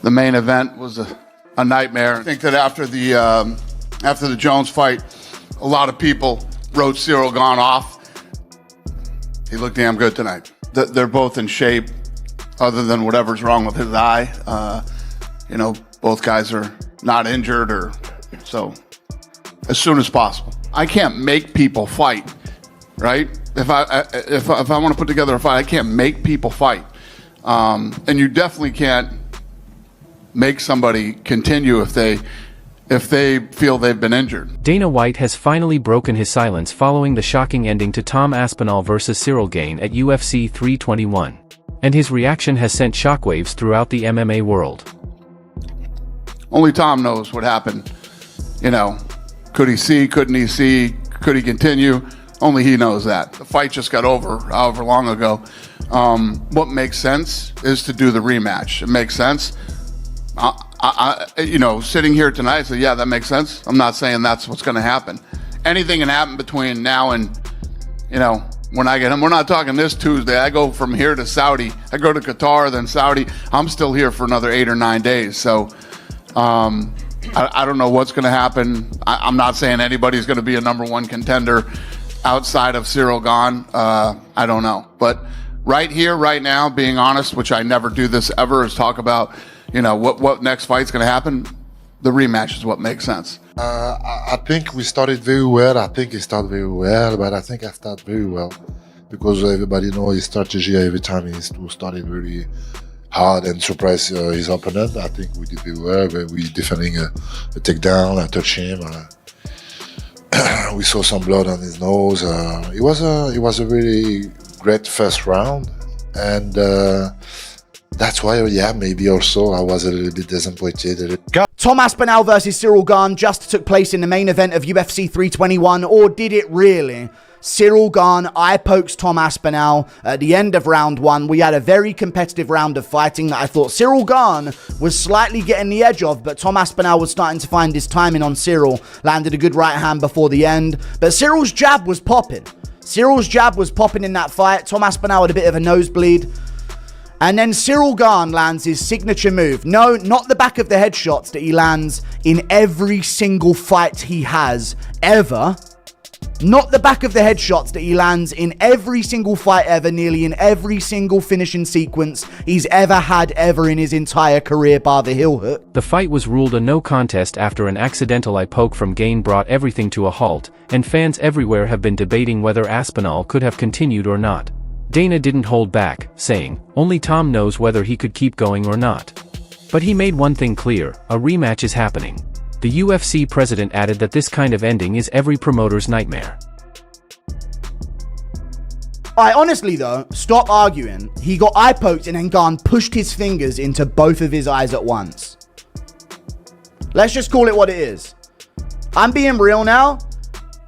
The main event was a nightmare. I think that after the Jones fight, a lot of people wrote Ciryl Gane off. He looked damn good tonight. They're both in shape, other than whatever's wrong with his eye. Both guys are not injured, or so as soon as possible. I can't make people fight, right? If I want to put together a fight, I can't make people fight, and you definitely can't make somebody continue if they feel they've been injured. Dana White has finally broken his silence following the shocking ending to Tom Aspinall vs. Ciryl Gane at UFC 321. And his reaction has sent shockwaves throughout the MMA world. Only Tom knows what happened. Could he see, couldn't he see, could he continue? Only he knows that. The fight just got over however long ago. What makes sense is to do the rematch. It makes sense. Sitting here tonight, I say, yeah, that makes sense. I'm not saying that's what's going to happen. Anything can happen between now and, when I get him. We're not talking this Tuesday. I go from here to Saudi. I go to Qatar, then Saudi. I'm still here for another 8 or 9 days. So I don't know what's going to happen. I'm not saying anybody's going to be a number one contender outside of Ciryl Gane. I don't know. But right here, right now, being honest, which I never do this ever, is talk about what next fight's going to happen. The rematch is what makes sense. I think we started very well. I think he started very well, but I think I started very well because everybody knows his strategy every time he started very hard and surprise his opponent. I think we did very well. We defending a takedown. I touched him. We saw some blood on his nose. It was a really great first round, and that's why, maybe also I was a little bit disappointed. Tom Aspinall versus Ciryl Gane just took place in the main event of UFC 321, or did it really? Ciryl Gane eye pokes Tom Aspinall at the end of round one. We had a very competitive round of fighting that I thought Ciryl Gane was slightly getting the edge of, but Tom Aspinall was starting to find his timing on Ciryl. Landed a good right hand before the end, but Cyryl's jab was popping. Cyryl's jab was popping in that fight. Tom Aspinall had a bit of a nosebleed. And then Ciryl Gane lands his signature move. No, not the back of the head shots that he lands in every single fight he has ever. Not the back of the head shots that he lands in every single fight ever, nearly in every single finishing sequence he's ever had ever in his entire career, bar the heel hook. The fight was ruled a no contest after an accidental eye poke from Gane brought everything to a halt, and fans everywhere have been debating whether Aspinall could have continued or not. Dana didn't hold back, saying, only Tom knows whether he could keep going or not. But he made one thing clear, a rematch is happening. The UFC president added that this kind of ending is every promoter's nightmare. Honestly though, stop arguing. He got eye poked and then Gane pushed his fingers into both of his eyes at once. Let's just call it what it is. I'm being real now.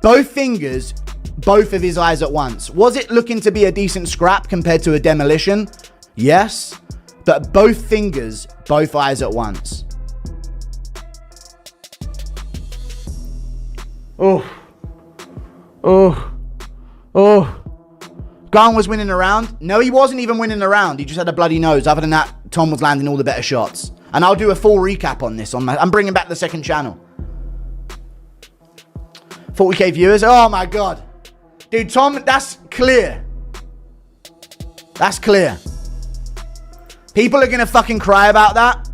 Both fingers, both of his eyes at once. Was it looking to be a decent scrap compared to a demolition? Yes. But both fingers, both eyes at once. Oh. Gane was winning the round. No, he wasn't even winning the round. He just had a bloody nose. Other than that, Tom was landing all the better shots. And I'll do a full recap on this. I'm bringing back the second channel. 40k viewers. Oh my God. Dude, Tom, that's clear. That's clear. People are going to fucking cry about that.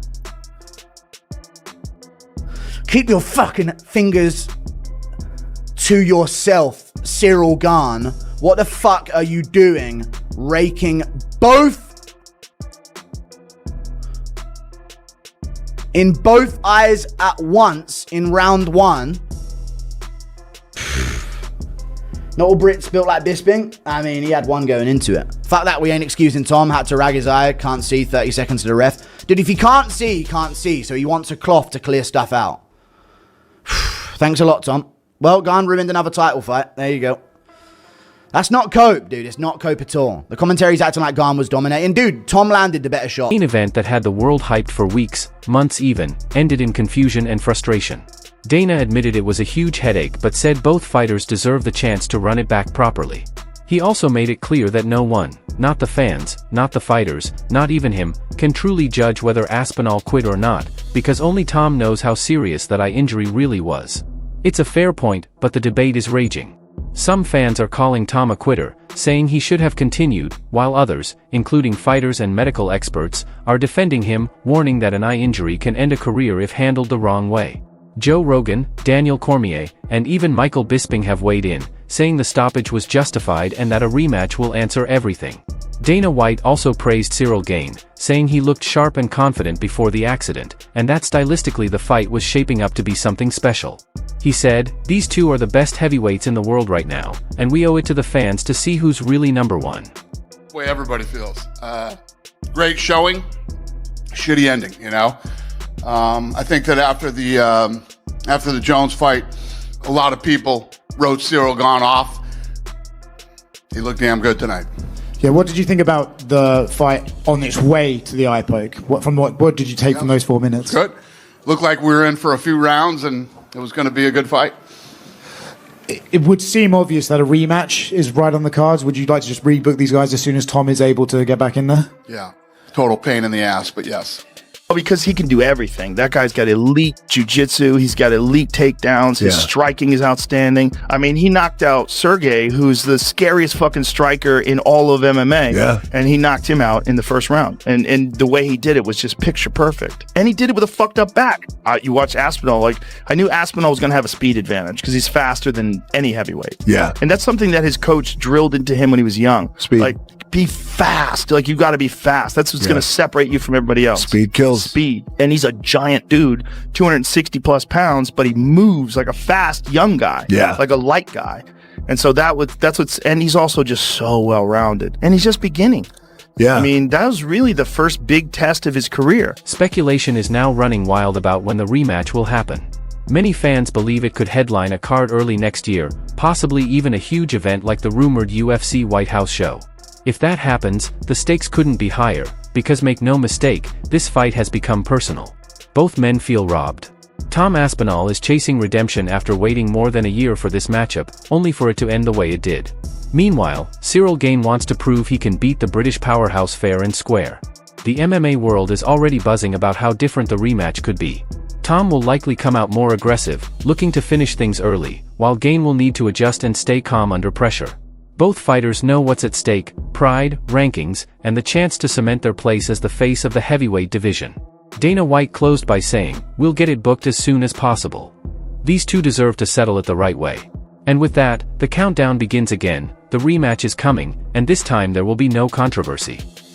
Keep your fucking fingers to yourself, Ciryl Gane. What the fuck are you doing? Raking both in both eyes at once in round one. Not all Brits built like Bisping. I mean, he had one going into it. Fuck that, we ain't excusing Tom. Had to rag his eye. Can't see. 30 seconds to the ref. Dude, if he can't see, he can't see. So he wants a cloth to clear stuff out. Thanks a lot, Tom. Well, Gane ruined another title fight. There you go. That's not cope, dude. It's not cope at all. The commentary's acting like Gane was dominating. Dude, Tom landed the better shot. The main event that had the world hyped for weeks, months even, ended in confusion and frustration. Dana admitted it was a huge headache but said both fighters deserve the chance to run it back properly. He also made it clear that no one, not the fans, not the fighters, not even him, can truly judge whether Aspinall quit or not, because only Tom knows how serious that eye injury really was. It's a fair point, but the debate is raging. Some fans are calling Tom a quitter, saying he should have continued, while others, including fighters and medical experts, are defending him, warning that an eye injury can end a career if handled the wrong way. Joe Rogan, Daniel Cormier, and even Michael Bisping have weighed in, saying the stoppage was justified and that a rematch will answer everything. Dana White also praised Ciryl Gane, saying he looked sharp and confident before the accident, and that stylistically the fight was shaping up to be something special. He said, "These two are the best heavyweights in the world right now, and we owe it to the fans to see who's really number one." The way everybody feels. Great showing, shitty ending, you know? I think that after the Jones fight, a lot of people wrote Ciryl Gane off. He looked damn good tonight. Yeah, what did you think about the fight on its way to the eye poke? What did you take from those 4 minutes? Good. Looked like we were in for a few rounds and it was going to be a good fight. It would seem obvious that a rematch is right on the cards. Would you like to just rebook these guys as soon as Tom is able to get back in there? Yeah. Total pain in the ass, but yes. Because he can do everything. That guy's got elite jiu-jitsu. He's got elite takedowns. His striking is outstanding. I mean, he knocked out Sergey, who's the scariest fucking striker in all of MMA. Yeah. And he knocked him out in the first round. And the way he did it was just picture perfect. And he did it with a fucked up back. You watch Aspinall, like, I knew Aspinall was going to have a speed advantage because he's faster than any heavyweight. Yeah. And that's something that his coach drilled into him when he was young. Speed. Like, be fast. Like, you got to be fast. That's what's going to separate you from everybody else. Speed kills. Speed. And he's a giant dude, 260 plus pounds, but he moves like a fast young guy. Yeah. Like a light guy. And so and he's also just so well rounded. And he's just beginning. Yeah. I mean, that was really the first big test of his career. Speculation is now running wild about when the rematch will happen. Many fans believe it could headline a card early next year, possibly even a huge event like the rumored UFC White House show. If that happens, the stakes couldn't be higher, because make no mistake, this fight has become personal. Both men feel robbed. Tom Aspinall is chasing redemption after waiting more than a year for this matchup, only for it to end the way it did. Meanwhile, Ciryl Gane wants to prove he can beat the British powerhouse fair and square. The MMA world is already buzzing about how different the rematch could be. Tom will likely come out more aggressive, looking to finish things early, while Gane will need to adjust and stay calm under pressure. Both fighters know what's at stake: pride, rankings, and the chance to cement their place as the face of the heavyweight division. Dana White closed by saying, "We'll get it booked as soon as possible." These two deserve to settle it the right way. And with that, the countdown begins again. The rematch is coming, and this time there will be no controversy.